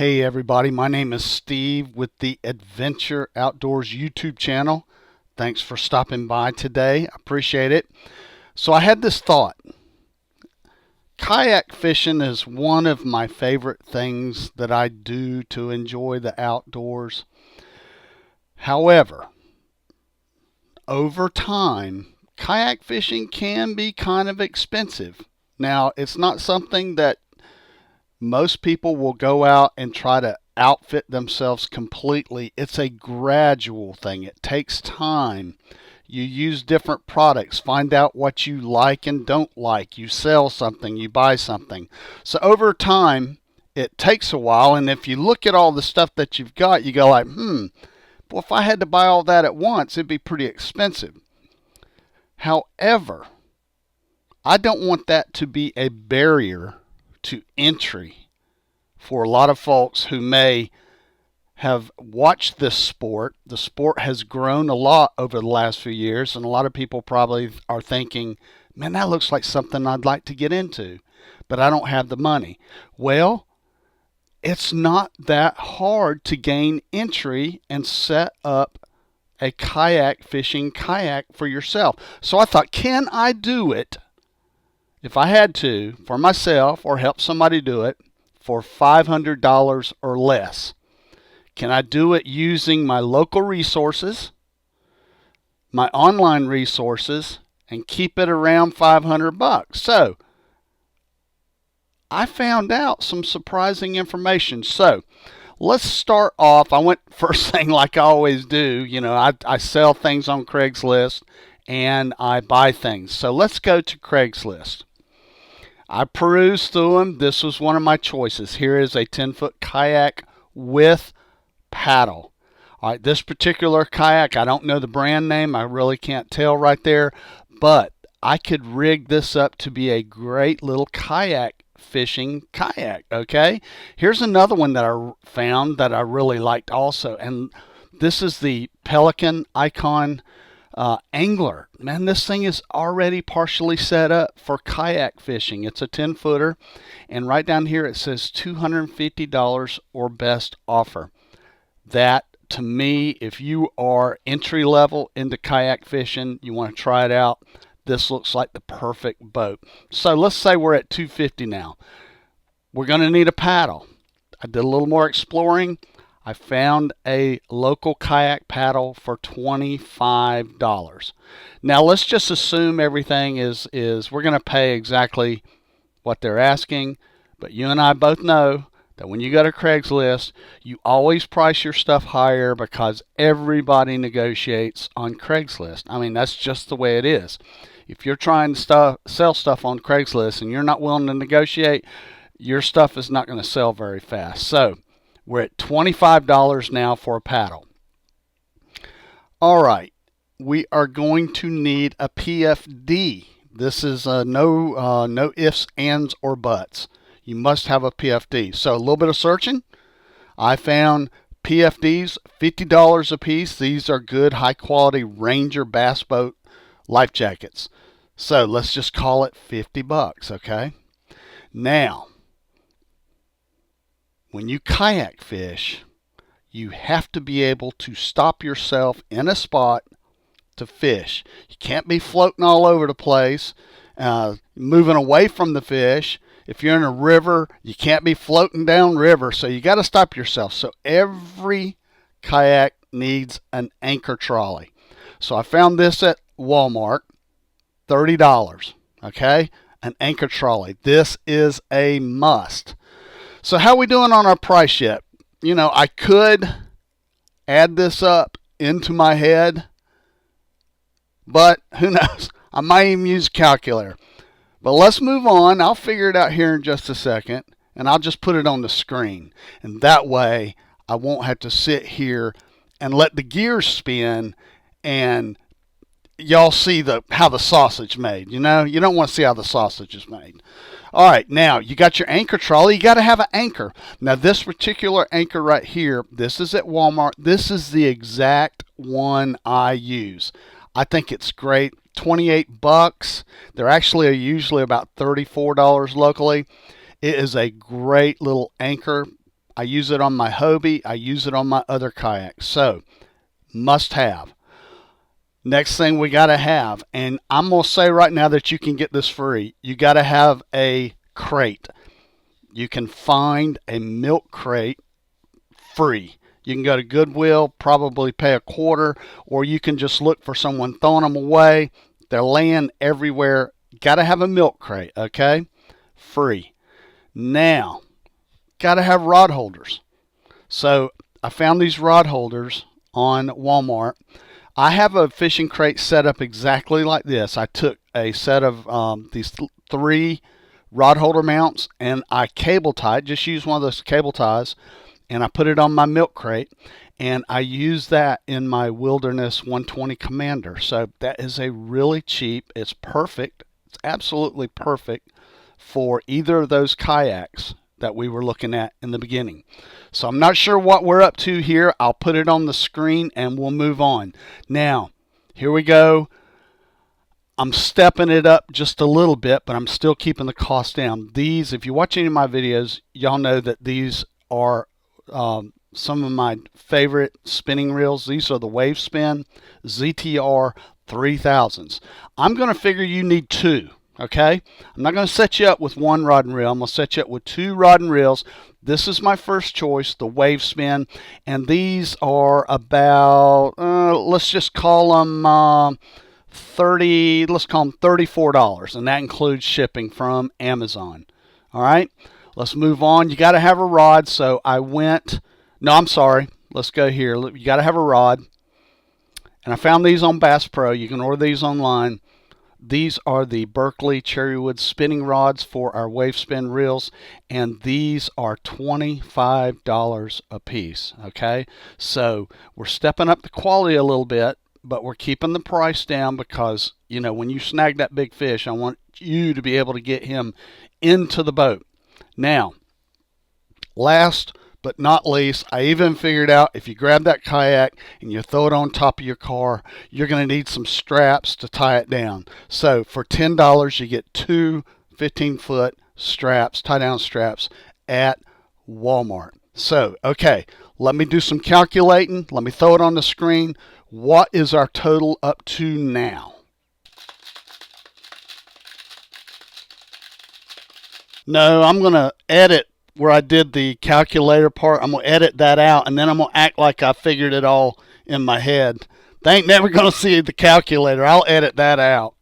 Hey everybody, my name is Steve with the Adventure Outdoors YouTube channel. Thanks for stopping by today. I appreciate it. So I had this thought. Kayak fishing is one of my favorite things that I do to enjoy the outdoors. However, over time, kayak fishing can be kind of expensive. Now, it's not something that most people will go out and try to outfit themselves completely. It's a gradual thing. It takes time. You use different products, find out what you like and don't like. You sell something, you buy something. So over time, it takes a while. And if you look at all the stuff that you've got, you go like, well, if I had to buy all that at once, it'd be pretty expensive. However, I don't want that to be a barrier to entry for a lot of folks who may have watched this sport. The sport has grown a lot over the last few years, and a lot of people probably are thinking, man, that looks like something I'd like to get into, but I don't have the money. Well, it's not that hard to gain entry and set up a kayak fishing kayak for yourself. So I thought, can I do it if I had to for myself or help somebody do it for $500 or less? Can I do it using my local resources, my online resources, and keep it around $500? So I found out some surprising information. So let's start off. I went first thing like I always do. You know, I sell things on Craigslist and I buy things. So let's go to Craigslist. I perused through them. This was one of my choices. Here is a 10-foot kayak with paddle. All right, this particular kayak, I don't know the brand name. I really can't tell right there, but I could rig this up to be a great little kayak fishing kayak. Okay, here's another one that I found that I really liked also, and this is the Pelican Icon Angler. Man, this thing is already partially set up for kayak fishing. It's a 10-footer, and right down here it says $250 or best offer. That, to me, if you are entry level into kayak fishing, you want to try it out, this looks like the perfect boat. So let's say we're at $250 now. We're going to need a paddle. I did a little more exploring. I found a local kayak paddle for $25. Now let's just assume everything is we're going to pay exactly what they're asking, but you and I both know that when you go to Craigslist, you always price your stuff higher because everybody negotiates on Craigslist. I mean, that's just the way it is. If you're trying to sell stuff on Craigslist and you're not willing to negotiate, your stuff is not going to sell very fast. So we're at $25 now for a paddle. All right, we are going to need a PFD. This is no ifs, ands, or buts. You must have a PFD. So a little bit of searching. I found PFDs, $50 a piece. These are good, high-quality Ranger bass boat life jackets. So let's just call it $50, okay? Now, when you kayak fish, you have to be able to stop yourself in a spot to fish. You can't be floating all over the place, moving away from the fish. If you're in a river, you can't be floating down river, so you got to stop yourself. So every kayak needs an anchor trolley. So I found this at Walmart, $30, okay? An anchor trolley. This is a must. So how are we doing on our price yet? You know, I could add this up into my head, but who knows? I might even use a calculator. But let's move on. I'll figure it out here in just a second, and I'll just put it on the screen. And that way, I won't have to sit here and let the gears spin and y'all see how the sausage made. You know, you don't want to see how the sausage is made. All right, now you got your anchor trolley. You got to have an anchor. Now this particular anchor right here, this is at Walmart. This is the exact one I use. I think it's great. $28. They're actually usually about $34 locally. It is a great little anchor. I use it on my Hobie. I use it on my other kayaks. So, must have. Next thing we got to have, and I'm going to say right now that you can get this free. You got to have a crate. You can find a milk crate free. You can go to Goodwill, probably pay a quarter, or you can just look for someone throwing them away. They're laying everywhere. Got to have a milk crate, okay? Free. Now, got to have rod holders. So I found these rod holders on Walmart. I have a fishing crate set up exactly like this. I took a set of these 3 rod holder mounts and I cable tied, just use one of those cable ties, and I put it on my milk crate, and I use that in my Wilderness 120 Commander. So that is a really cheap, it's perfect, it's absolutely perfect for either of those kayaks that we were looking at in the beginning. So I'm not sure what we're up to here. I'll put it on the screen and we'll move on. Now, here we go. I'm stepping it up just a little bit, but I'm still keeping the cost down. These, if you watch any of my videos, y'all know that these are some of my favorite spinning reels. These are the Wave Spin ZTR 3000s. I'm going to figure you need 2. Okay, I'm not going to set you up with 1 rod and reel. I'm going to set you up with 2 rod and reels. This is my first choice, the Wave Spin, and these are about let's just call them 30. Let's call them $34, and that includes shipping from Amazon. All right, let's move on. You got to have a rod, so I went. No, I'm sorry. Let's go here. You got to have a rod, and I found these on Bass Pro. You can order these online. These are the Berkley Cherrywood spinning rods for our Wave Spin reels, and these are $25 a piece, okay? So we're stepping up the quality a little bit, but we're keeping the price down because, you know, when you snag that big fish, I want you to be able to get him into the boat. Now, last but not least, I even figured out if you grab that kayak and you throw it on top of your car, you're going to need some straps to tie it down. So for $10, you get 2 15-foot straps, tie-down straps at Walmart. So, okay, let me do some calculating. Let me throw it on the screen. What is our total up to now? No, I'm going to edit where I did the calculator part. I'm going to edit that out, and then I'm going to act like I figured it all in my head. They ain't never going to see the calculator. I'll edit that out.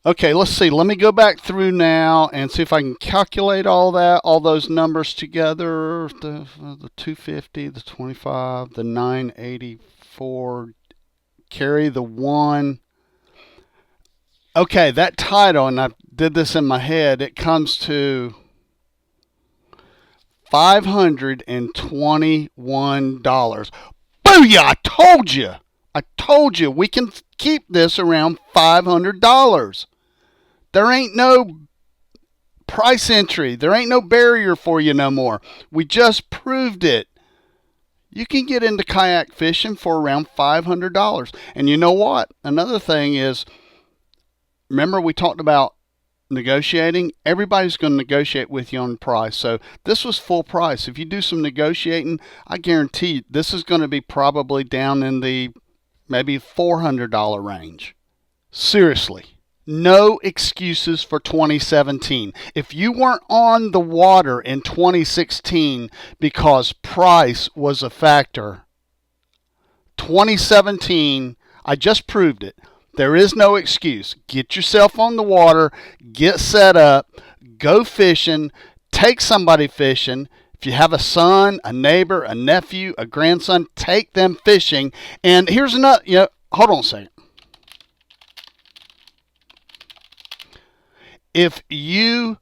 Okay, let's see. Let me go back through now and see if I can calculate all that, all those numbers together. The 250, the 25, the 984, carry the 1. Okay, that title, and I did this in my head, it comes to $521. Booyah! I told you! I told you we can keep this around $500. There ain't no price entry. There ain't no barrier for you no more. We just proved it. You can get into kayak fishing for around $500. And you know what? Another thing is, remember we talked about negotiating? Everybody's going to negotiate with you on price. So this was full price. If you do some negotiating, I guarantee you, this is going to be probably down in the maybe $400 range. Seriously. No excuses for 2017. If you weren't on the water in 2016 because price was a factor, 2017, I just proved it. There is no excuse. Get yourself on the water, get set up, go fishing, take somebody fishing. If you have a son, a neighbor, a nephew, a grandson, take them fishing. And here's another, hold on a second. If you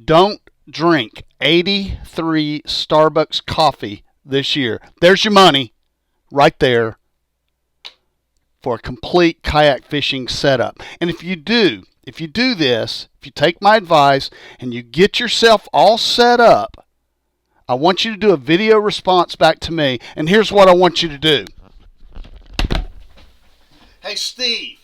don't drink 83 Starbucks coffee this year, there's your money right there for a complete kayak fishing setup. And if you do this, if you take my advice and you get yourself all set up, I want you to do a video response back to me. And here's what I want you to do. Hey, Steve,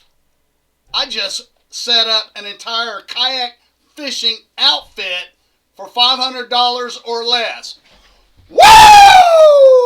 I just set up an entire kayak fishing outfit for $500 or less. Woo!